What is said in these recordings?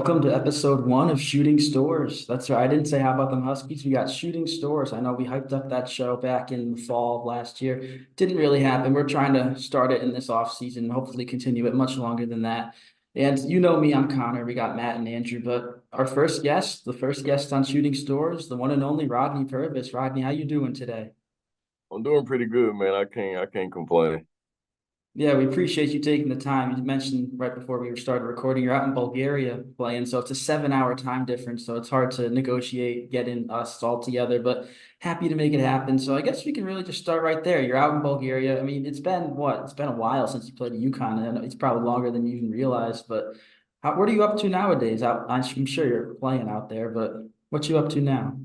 Welcome to episode 1 of Shooting Storrs. That's right. I didn't say how about them Huskies. We got Shooting Storrs. I know we hyped up that show back in the fall of last year. Didn't really happen. We're trying to start it in this off season, hopefully continue it much longer than that. And you know me, I'm Connor. We got Matt and Andrew, but our first guest, the first guest on Shooting Storrs, the one and only Rodney Purvis. Rodney, how you doing today? I'm doing pretty good, man. I can't complain. Yeah, we appreciate you taking the time. You mentioned right before we started recording, you're out in Bulgaria playing, so it's a 7 hour time difference, so it's hard to negotiate getting us all together, but happy to make it happen. So I guess we can really just start right there. You're out in Bulgaria. I mean, it's been what? It's been a while since you played at UConn, and it's probably longer than you even realized, but what are you up to nowadays? I'm sure you're playing out there, but what you up to now?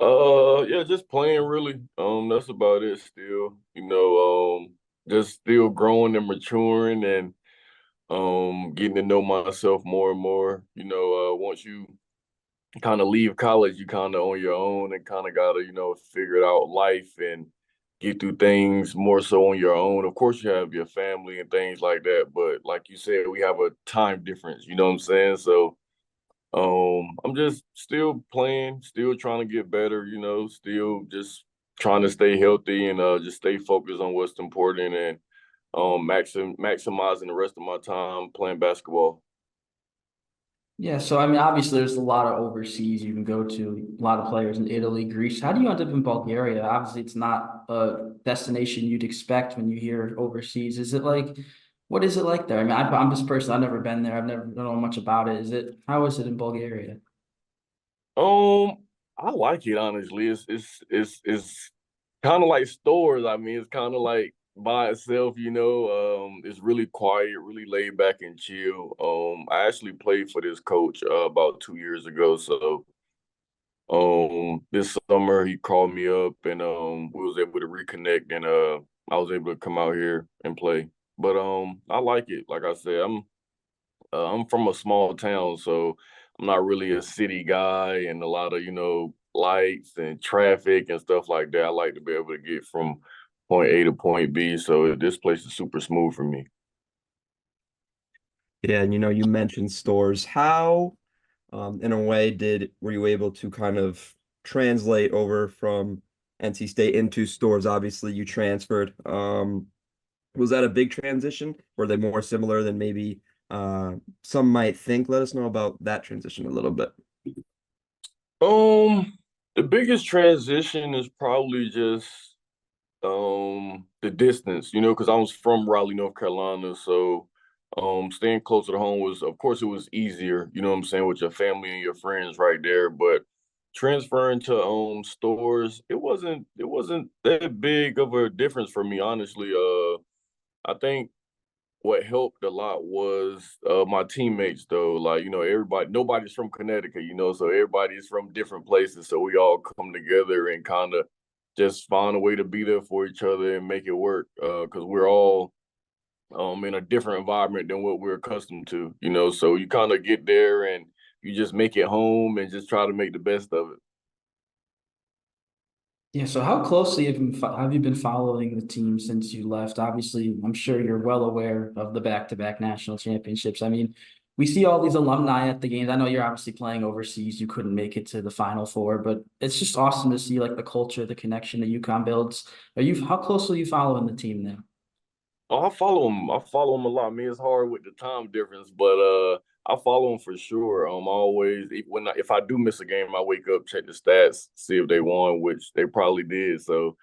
Yeah, just playing really. That's about it still. Just still growing and maturing and getting to know myself more and more. Once you kind of leave college, you kind of on your own and kind of gotta, figure out life and get through things more so on your own. Of course, you have your family and things like that, but like you said, we have a time difference, you know what I'm saying? So I'm just still playing, still trying to get better, still just trying to stay healthy and just stay focused on what's important and maximizing the rest of my time playing basketball. Yeah, so I mean, obviously, there's a lot of overseas you can go to, a lot of players in Italy, Greece. How do you end up in Bulgaria? Obviously, it's not a destination you'd expect when you hear overseas. Is it like, what is it like there? I mean, I'm this person, I've never been there, I've never don't know much about it. How is it in Bulgaria? Um, I like it honestly. It's kind of like stores. I mean, it's kind of like by itself, it's really quiet, really laid back and chill. I actually played for this coach about 2 years ago. So this summer he called me up and we was able to reconnect and I was able to come out here and play. But I like it. Like I said, I'm from a small town, so I'm not really a city guy and a lot of, lights and traffic and stuff like that. I like to be able to get from point A to point B. So this place is super smooth for me. Yeah, and you mentioned stores. How, in a way, did were you able to kind of translate over from NC State into stores? Obviously, you transferred. Was that a big transition? Were they more similar than maybe some might think? Let us know about that transition a little bit. Um, the biggest transition is probably just the distance, because I was from Raleigh, North Carolina, so staying closer to home was, of course, it was easier, you know what I'm saying, with your family and your friends right there. But transferring to stores, it wasn't that big of a difference for me, honestly. I think what helped a lot was my teammates, though. Like, everybody, nobody's from Connecticut, so everybody's from different places. So we all come together and kind of just find a way to be there for each other and make it work. Because we're all in a different environment than what we're accustomed to, So you kind of get there and you just make it home and just try to make the best of it. Yeah, so how closely have you been following the team since you left? Obviously, I'm sure you're well aware of the back-to-back national championships. I mean, we see all these alumni at the games. I know you're obviously playing overseas. You couldn't make it to the Final Four, but it's just awesome to see like the culture, the connection that UConn builds. How closely are you following the team now? Oh, I follow him. I follow him a lot. I mean, it's hard with the time difference, but I follow him for sure. Always if I do miss a game, I wake up, check the stats, see if they won, which they probably did. So,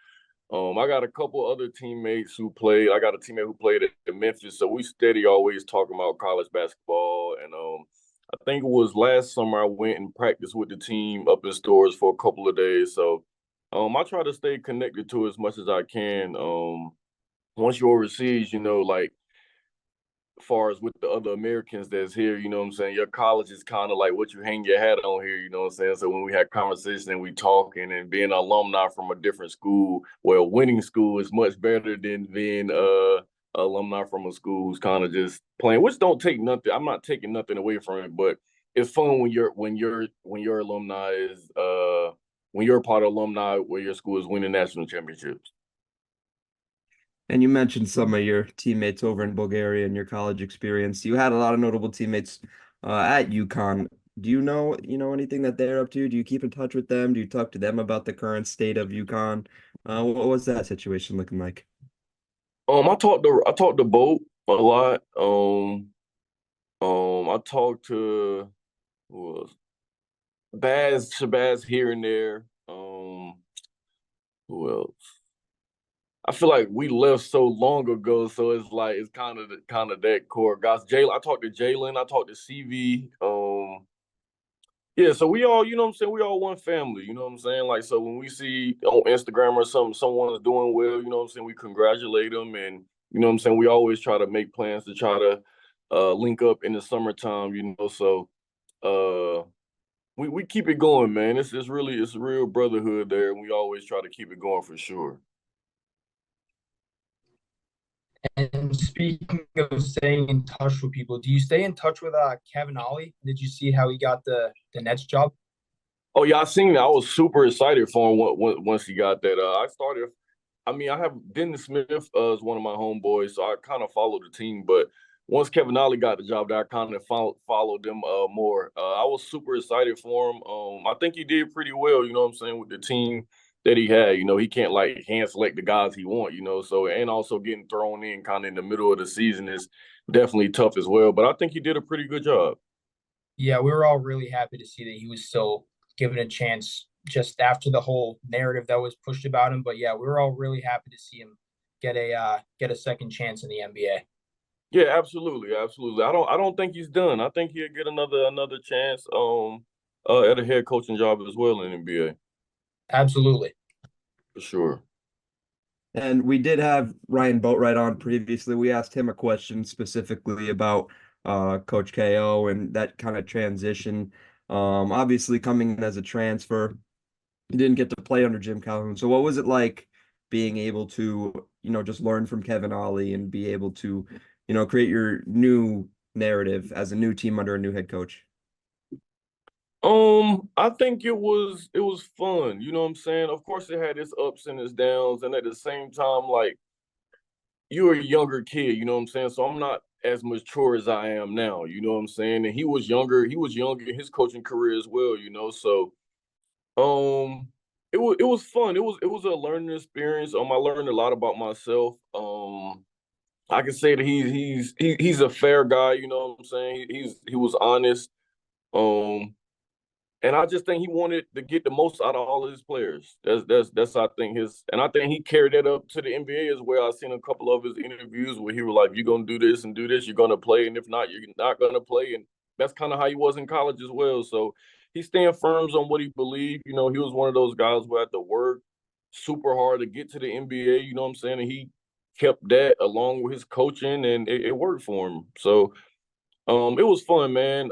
I got a couple other teammates who played. I got a teammate who played at Memphis, so we steady always talking about college basketball. And I think it was last summer I went and practiced with the team up in Stores for a couple of days. So, I try to stay connected to it as much as I can. Once you're overseas, like far as with the other Americans that's here, you know what I'm saying? Your college is kind of like what you hang your hat on here, you know what I'm saying? So when we had conversation and we talking and being an alumni from a different school, well, winning school is much better than being alumni from a school who's kind of just playing, which don't take nothing. I'm not taking nothing away from it, but it's fun when your alumni is when you're a part of alumni where your school is winning national championships. And you mentioned some of your teammates over in Bulgaria and your college experience. You had a lot of notable teammates at UConn. Do you know anything that they're up to? Do you keep in touch with them? Do you talk to them about the current state of UConn? What was that situation looking like? I talked to Boat a lot. I talked to who else? Shabazz here and there. Who else? I feel like we left so long ago, so it's like it's kind of that core guys. Jalen, I talked to Jalen, I talked to CV. Yeah, so we all, you know what I'm saying, we all one family, you know what I'm saying? Like, so when we see on Instagram or something, someone is doing well, you know what I'm saying, we congratulate them, and you know what I'm saying, we always try to make plans to try to link up in the summertime, you know. So uh we keep it going, man. It's a real brotherhood there, and we always try to keep it going for sure. And speaking of staying in touch with people, do you stay in touch with Kevin Ollie? Did you see how he got the Nets job? Oh yeah, I seen that. I was super excited for him once he got that. I started. I mean, I have Dennis Smith as one of my homeboys, so I kind of followed the team. But once Kevin Ollie got the job, I kind of followed them more. I was super excited for him. I think he did pretty well. You know what I'm saying, with the team that he had. You know, he can't like hand select the guys he want. You know, so and also getting thrown in kind of in the middle of the season is definitely tough as well. But I think he did a pretty good job. Yeah, we were all really happy to see that he was still given a chance just after the whole narrative that was pushed about him. But yeah, we were all really happy to see him get a second chance in the NBA. Yeah, absolutely, absolutely. I don't think he's done. I think he'll get another chance at a head coaching job as well in the NBA Absolutely. for sure. And we did have Ryan Boatwright on previously. We asked him a question specifically about Coach KO and that kind of transition. Obviously coming in as a transfer, he didn't get to play under Jim Calhoun. So what was it like being able to, just learn from Kevin Ollie and be able to, create your new narrative as a new team under a new head coach? I think it was fun. You know what I'm saying? Of course, it had its ups and its downs, and at the same time, like you're a younger kid. You know what I'm saying? So I'm not as mature as I am now. You know what I'm saying? And he was younger. He was young in his coaching career as well. You know, so Um, it was fun. It was a learning experience. I learned a lot about myself. I can say that he's a fair guy. You know what I'm saying? He was honest. Um, and I just think he wanted to get the most out of all of his players. That's I think and I think he carried that up to the NBA as well. I've seen a couple of his interviews where he was like, "You're gonna do this and do this. You're gonna play, and if not, you're not gonna play." And that's kind of how he was in college as well. So he's staying firm on what he believed. You know, he was one of those guys who had to work super hard to get to the NBA. You know what I'm saying? And he kept that along with his coaching, and it worked for him. So it was fun, man.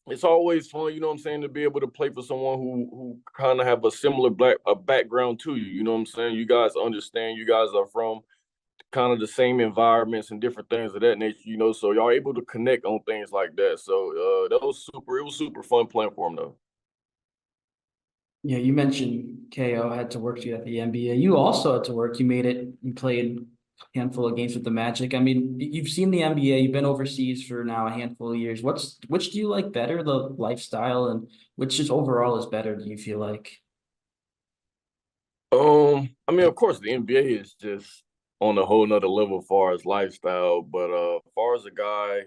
It's always fun, you know what I'm saying, to be able to play for someone who kind of have a similar background to you. You know what I'm saying? You guys understand. You guys are from kind of the same environments and different things of that nature. You know, so y'all able to connect on things like that. So that was super. It was super fun playing for him though. Yeah, you mentioned KO had to work to get at the NBA. You also had to work. You made it. You played a handful of games with the Magic. I mean, you've seen the NBA. You've been overseas for now a handful of years. Which do you like better, the lifestyle, and which just overall is better? Do you feel like? I mean, of course, the NBA is just on a whole nother level as far as lifestyle. But as far as a guy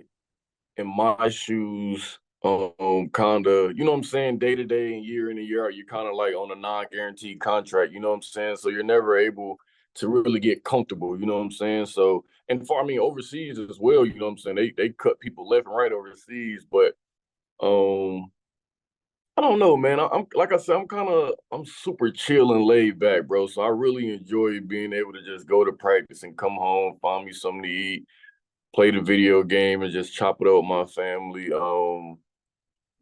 in my shoes, kind of, you know what I'm saying, day to day and year in and year out, you're kind of like on a non-guaranteed contract, you know what I'm saying? So you're never able to really get comfortable, you know what I'm saying? So, and for, I mean, overseas as well, you know what I'm saying? They cut people left and right overseas, but um, I don't know, man. I'm like I said, I'm super chill and laid back, bro. So I really enjoy being able to just go to practice and come home, find me something to eat, play the video game, and just chop it up with my family.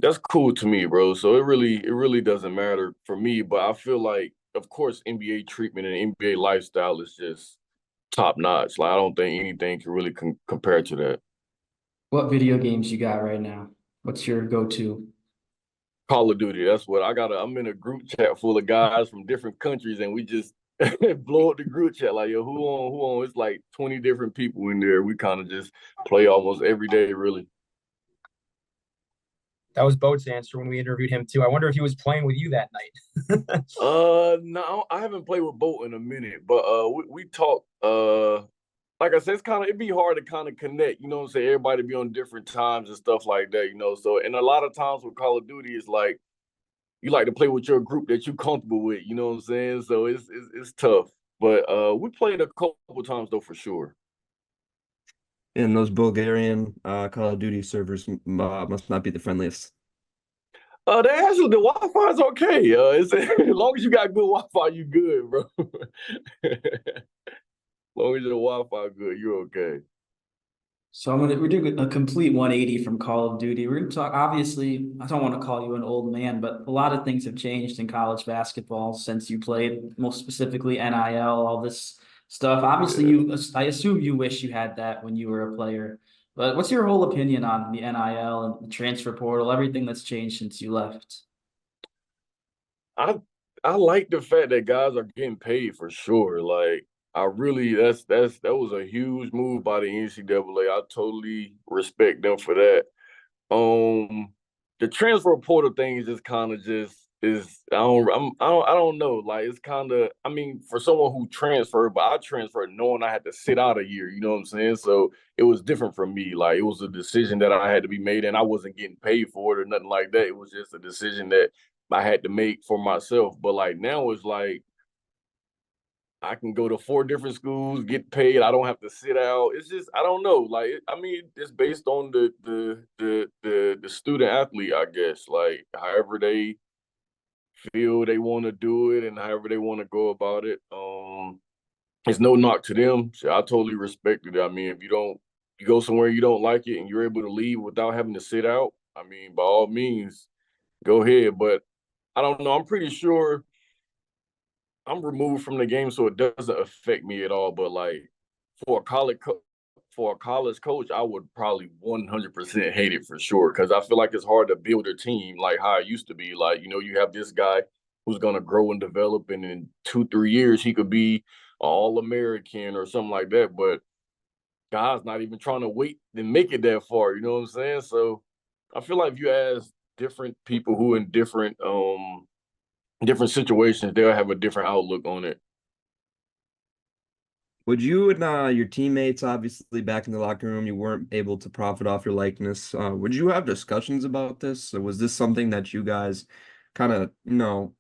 That's cool to me, bro. So it really doesn't matter for me. But I feel like, of course, NBA treatment and NBA lifestyle is just top notch. Like I don't think anything can really compare to that. What video games you got right now? What's your go-to? Call of Duty. That's what I got. I'm in a group chat full of guys from different countries, and we just blow up the group chat. Like, yo, who on? Who on? It's like 20 different people in there. We kind of just play almost every day, really. That was Boat's answer when we interviewed him too. I wonder if he was playing with you that night. No, I haven't played with Boat in a minute, but we talked. Like I said, it'd be hard to kind of connect. You know what I'm saying? Everybody be on different times and stuff like that. You know, so and a lot of times with Call of Duty, it's like you like to play with your group that you're comfortable with. You know what I'm saying? So it's tough, but we played a couple times though for sure. And those Bulgarian Call of Duty servers must not be the friendliest. They actually the Wi-Fi is okay. It's as long as you got good Wi-Fi, you good, bro. As long as your Wi-Fi good, you're okay. So we're doing a complete 180 from Call of Duty. We're gonna talk, obviously, I don't want to call you an old man, but a lot of things have changed in college basketball since you played, most specifically NIL, all this stuff. Obviously, I assume you wish you had that when you were a player. But what's your whole opinion on the NIL and the transfer portal, everything that's changed since you left? I I like the fact that guys are getting paid for sure. Like I really that was a huge move by the NCAA. I totally respect them for that. The transfer portal thing is just kind of just is I don't know. Like it's kind of I mean for someone who transferred, but I transferred knowing I had to sit out a year. You know what I'm saying? So it was different for me. Like it was a decision that I had to be made, and I wasn't getting paid for it or nothing like that. It was just a decision that I had to make for myself. But like now it's like I can go to 4 different schools, get paid. I don't have to sit out. It's just I don't know. Like I mean, it's based on the student athlete, I guess. Like however they feel they want to do it and however they want to go about it. It's no knock to them. So I totally respect it. I mean, if you go somewhere you don't like it and you're able to leave without having to sit out, I mean, by all means, go ahead. But I don't know. I'm pretty sure I'm removed from the game, so it doesn't affect me at all. But like for a for a college coach, I would probably 100% hate it for sure because I feel like it's hard to build a team like how it used to be. Like you have this guy who's gonna grow and develop, and in 2 3 years he could be an All American or something like that. But guys not even trying to wait and make it that far. You know what I'm saying? So I feel like if you ask different people who in different situations, they'll have a different outlook on it. Would you and your teammates, obviously back in the locker room, you weren't able to profit off your likeness. Would you have discussions about this? Or was this something that you guys kind of,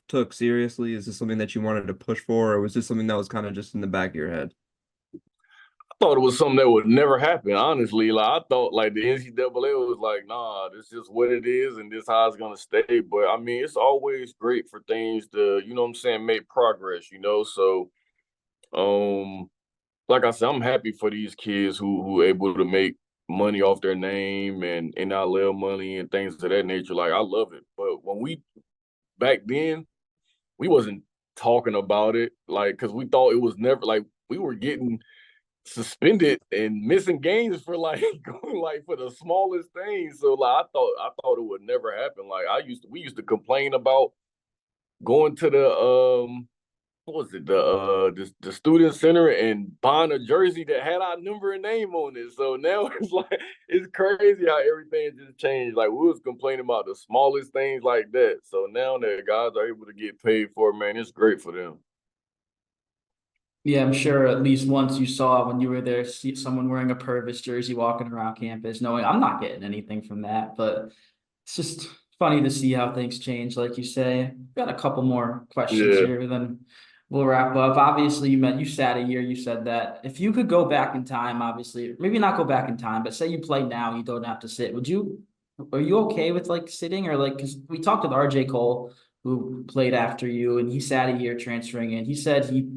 took seriously? Is this something that you wanted to push for, or was this something that was kind of just in the back of your head? I thought it was something that would never happen, honestly. Like I thought like the NCAA was like, nah, this is what it is and this how it's gonna stay. But I mean, it's always great for things to, you know what I'm saying, make progress, you know. So um like I said, I'm happy for these kids who able to make money off their name and NIL money and things of that nature. Like I love it. But when we back then, we wasn't talking about it, like because we thought it was never like we were getting suspended and missing games for like like for the smallest things. So like I thought it would never happen. Like we used to complain about going to the what was it, the student center and buying a jersey that had our number and name on it. So now it's like it's crazy how everything just changed. Like we was complaining about the smallest things like that. So now that guys are able to get paid for it, man, it's great for them. Yeah, I'm sure at least once you saw when you were there, see someone wearing a Purvis jersey walking around campus, knowing I'm not getting anything from that. But it's just funny to see how things change, like you say. Got a couple more questions Yeah. here, then we'll wrap up. Obviously, you sat a year, you said that. If you could go back in time, obviously, maybe not go back in time, but say you play now, you don't have to sit. Are you okay with like sitting or like, because we talked with RJ Cole, who played after you, and he sat a year transferring in. He said he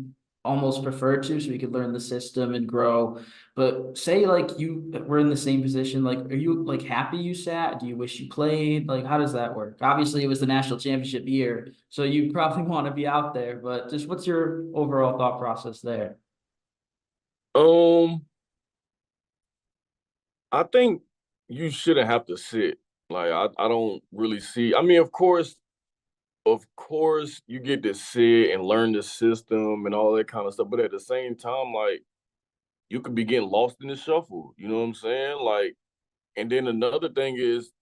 almost preferred to so he could learn the system and grow. But say like you were in the same position, like are you like happy you sat? Do you wish you played? Like how does that work? Obviously it was the national championship year, so you probably want to be out there, but just what's your overall thought process there? Um, I think you shouldn't have to sit. Like I don't really see. I mean, of course, you get to sit and learn the system and all that kind of stuff. But at the same time, like you could be getting lost in the shuffle. You know what I'm saying? Like, and then another thing is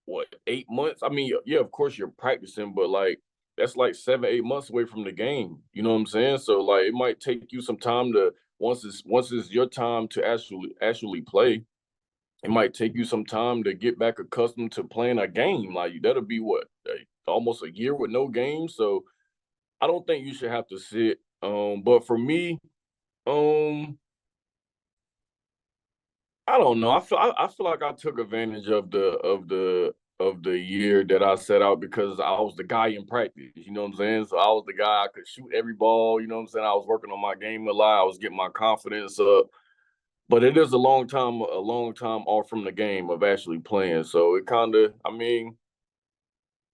what, 8 months? I mean, yeah, of course you're practicing, but like that's like 7, 8 months away from the game. You know what I'm saying? So like it might take you some time to once it's your time to actually play. It might take you some time to get back accustomed to playing a game. Like that'll be what, almost a year with no games. So I don't think you should have to sit. But for me, um, I don't know. I feel like I took advantage of the year that I set out because I was the guy in practice. You know what I'm saying? So I was the guy I could shoot every ball. You know what I'm saying? I was working on my game a lot. I was getting my confidence up. But it is a long time off from the game of actually playing. So it kind of, I mean,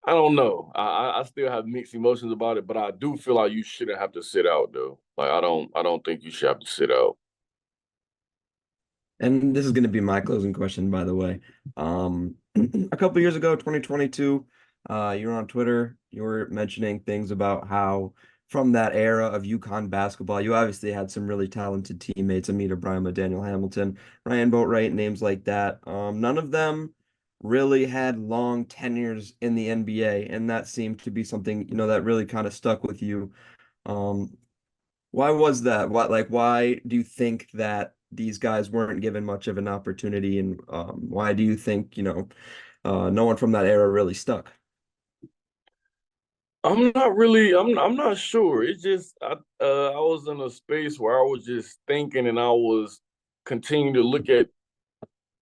I don't know. I still have mixed emotions about it, but I do feel like you shouldn't have to sit out though. Like I don't think you should have to sit out. And this is going to be my closing question, by the way. A couple years ago, 2022, you were on Twitter. You were mentioning things about how from that era of UConn basketball, you obviously had some really talented teammates, Amita Bryma, Daniel Hamilton, Ryan Boatwright, names like that. None of them really had long tenures in the NBA, and that seemed to be something, that really kind of stuck with you. Um, why was that? Why do you think that these guys weren't given much of an opportunity, and why do you think, no one from that era really stuck? I'm not sure. It's just I was in a space where I was just thinking and I was continuing to look at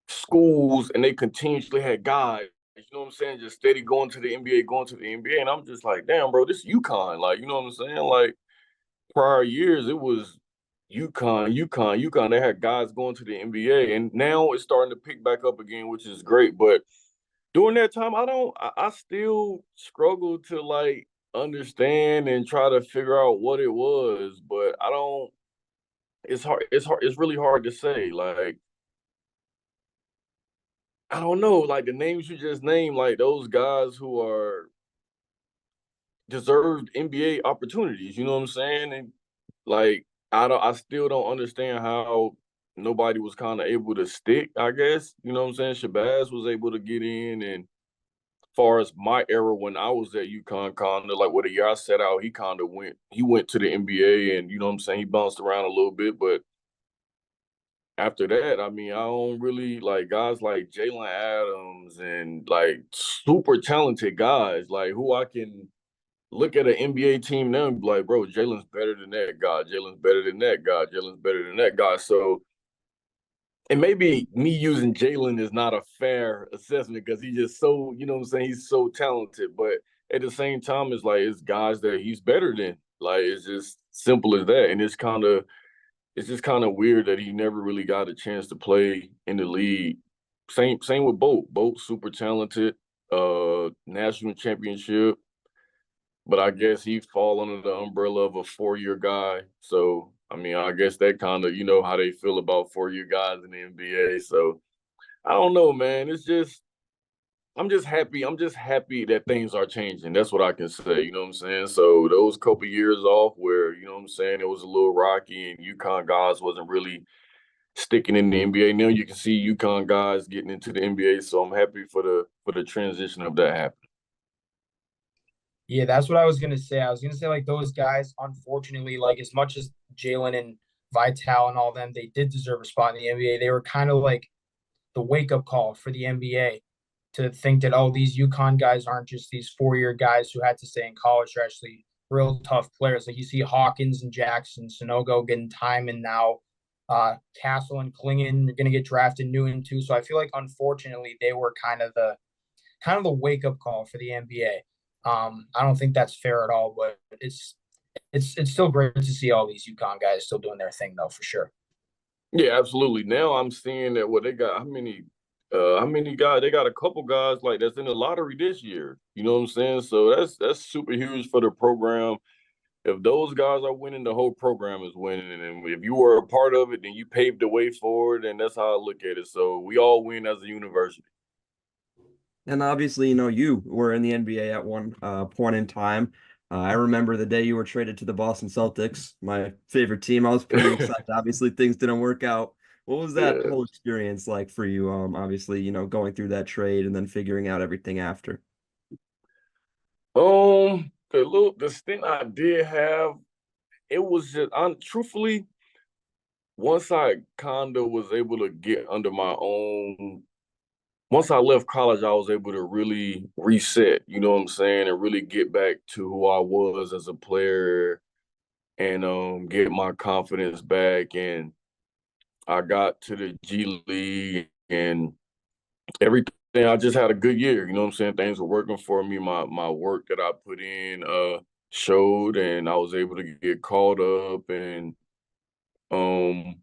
schools and they continuously had guys, you know what I'm saying, just steady going to the NBA, going to the NBA. And I'm just like, damn, bro, this UConn. Like, you know what I'm saying? Like prior years, it was UConn. They had guys going to the NBA. And now it's starting to pick back up again, which is great. But during that time, I still struggle to like understand and try to figure out what it was, but I don't it's really hard to say. Like I don't know, like the names you just named, like those guys who are deserved NBA opportunities, you know what I'm saying? And like I still don't understand how nobody was kind of able to stick, I guess. You know what I'm saying? Shabazz was able to get in, and far as my era when I was at UConn, kind of like what a year I set out, he went to the NBA, and you know what I'm saying, he bounced around a little bit, but after that, I mean, I don't really like guys like Jalen Adams and like super talented guys, like who I can look at an NBA team now and be like, bro, Jalen's better than that guy. Jalen's better than that guy. Jalen's better than that guy. So, and maybe me using Jalen is not a fair assessment because he's just so, you know what I'm saying, he's so talented. But at the same time, it's guys that he's better than. Like, it's just simple as that. And it's just kind of weird that he never really got a chance to play in the league. Same with Boat. Boat super talented, national championship, but I guess he fall under the umbrella of a 4-year guy. So I mean, I guess that kind of, you know how they feel about 4-year guys in the NBA. So I don't know, man. It's just I'm just happy. I'm just happy that things are changing. That's what I can say. You know what I'm saying? So those couple years off where, you know what I'm saying, it was a little rocky and UConn guys wasn't really sticking in the NBA. Now you can see UConn guys getting into the NBA. So I'm happy for the transition of that happening. Yeah, that's what I was gonna say. I was gonna say like those guys, unfortunately, like as much as Jalen and Vital and all them, they did deserve a spot in the NBA. They were kind of like the wake up call for the NBA to think that, oh, these UConn guys aren't just these 4-year guys who had to stay in college. They're actually real tough players. Like you see Hawkins and Jackson, Sonogo getting time, and now Castle and Klingon are going to get drafted new and too. So I feel like unfortunately they were kind of the wake up call for the NBA. I don't think that's fair at all, but it's still great to see all these UConn guys still doing their thing though, for sure. Yeah, absolutely. Now I'm seeing that what they got, how many guys, they got a couple guys like that's in the lottery this year. You know what I'm saying? So that's super huge for the program. If those guys are winning, the whole program is winning. And if you were a part of it, then you paved the way forward, and that's how I look at it. So we all win as a university. And obviously, you were in the NBA at one point in time. I remember the day you were traded to the Boston Celtics, my favorite team. I was pretty excited. Obviously, things didn't work out What was that Yeah. whole experience like for you? Obviously, going through that trade and then figuring out everything after. The stint I did have, it was just truthfully, once I kind of was able to get under my own. Once I left college, I was able to really reset, you know what I'm saying, and really get back to who I was as a player and get my confidence back. And I got to the G League and everything. I just had a good year, you know what I'm saying? Things were working for me. My work that I put in showed, and I was able to get called up, and um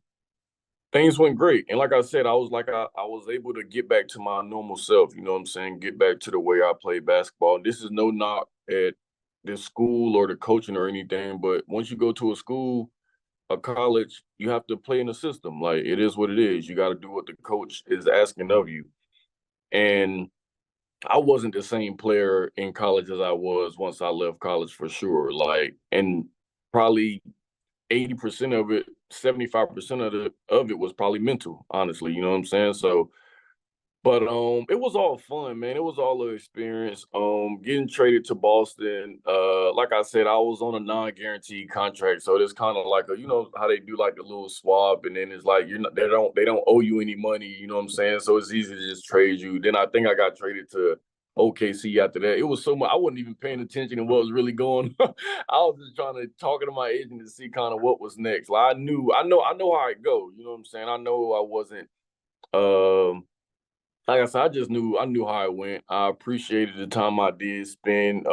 things went great. And like I said, I was able to get back to my normal self, you know what I'm saying? Get back to the way I play basketball. This is no knock at the school or the coaching or anything, but once you go to a school, a college, you have to play in the system. Like, it is what it is. You got to do what the coach is asking of you. And I wasn't the same player in college as I was once I left college, for sure. Like, and probably 80% of it, 75% of it was probably mental, honestly. You know what I'm saying? So, but it was all fun, man. It was all an experience. Getting traded to Boston, like I said, I was on a non-guaranteed contract, so it's kind of like a, how they do like a little swap, and then it's like they don't owe you any money. You know what I'm saying? So it's easy to just trade you. Then I think I got traded to OKC after that. It was so much I wasn't even paying attention to what was really going on. I was just trying to talking to my agent to see kind of what was next. Like, I know how it go. You know what I'm saying? I know I wasn't. Um, like I said, I knew how it went. I appreciated the time I did spend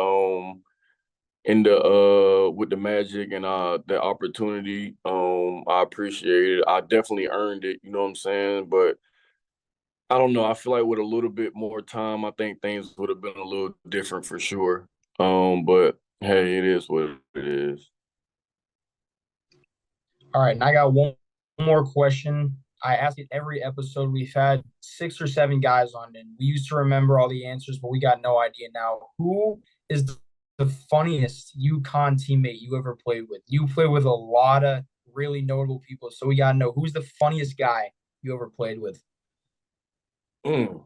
in the with the Magic and the opportunity. I appreciate it. I definitely earned it, you know what I'm saying? But I don't know. I feel like with a little bit more time, I think things would have been a little different for sure. But hey, it is what it is. All right, and I got one more question. I ask it every episode. We've had 6 or 7 guys on, and we used to remember all the answers, but we got no idea now. Who is the funniest UConn teammate you ever played with? You play with a lot of really notable people, so we gotta know who's the funniest guy you ever played with. Mm.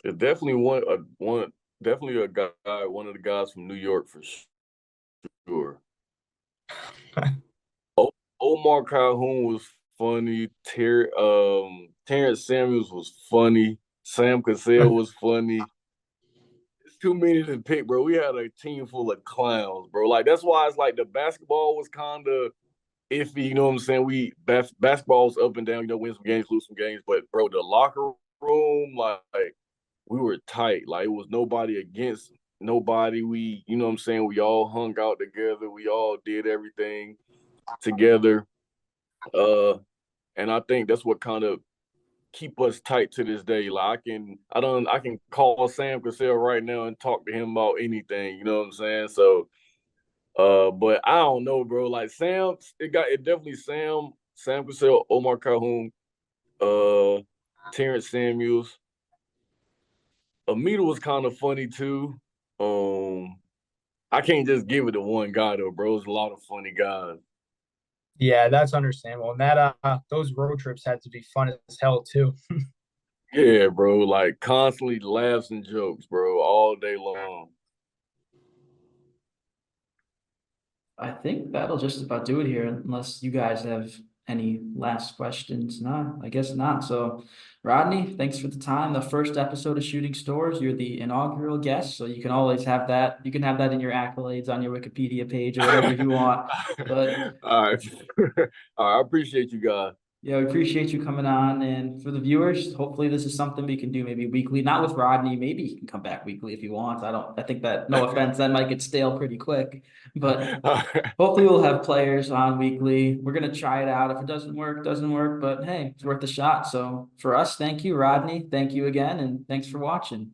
It's definitely definitely a guy, one of the guys from New York for sure. Omar Calhoun was funny. Terrence Samuels was funny. Sam Cassell was funny. It's too many to pick, bro. We had a team full of clowns, bro. Like, that's why it's like the basketball was kind of iffy. You know what I'm saying? Basketball's up and down. Win some games, lose some games. But bro, the locker room, like we were tight. Like, it was nobody against nobody. You know what I'm saying? We all hung out together. We all did everything together. And I think that's what kind of keep us tight to this day. Like, I can call Sam Cassell right now and talk to him about anything. You know what I'm saying? So, but I don't know, bro. Like, it definitely Sam Cassell, Omar Calhoun, uh, Terrence Samuels. Amita was kind of funny too. I can't just give it to one guy though, bro. There's a lot of funny guys. Yeah, that's understandable. And that those road trips had to be fun as hell too. Yeah, bro. Like, constantly laughs and jokes, bro, all day long. I think that'll just about do it here, unless you guys have any last questions. No, I guess not. So, Rodney, thanks for the time. The first episode of Shooting Stores, you're the inaugural guest, so you can always have that. You can have that in your accolades on your Wikipedia page or whatever you want. But All right. All right. I appreciate you guys. yeah, we appreciate you coming on. And for the viewers, hopefully this is something we can do maybe weekly. Not with Rodney. Maybe he can come back weekly if he wants. I think that, no offense, that might get stale pretty quick. But All right. hopefully we'll have players on weekly. We're gonna try it out. If it doesn't work, doesn't work. But hey, it's worth a shot. So for us, thank you, Rodney. Thank you again, and thanks for watching.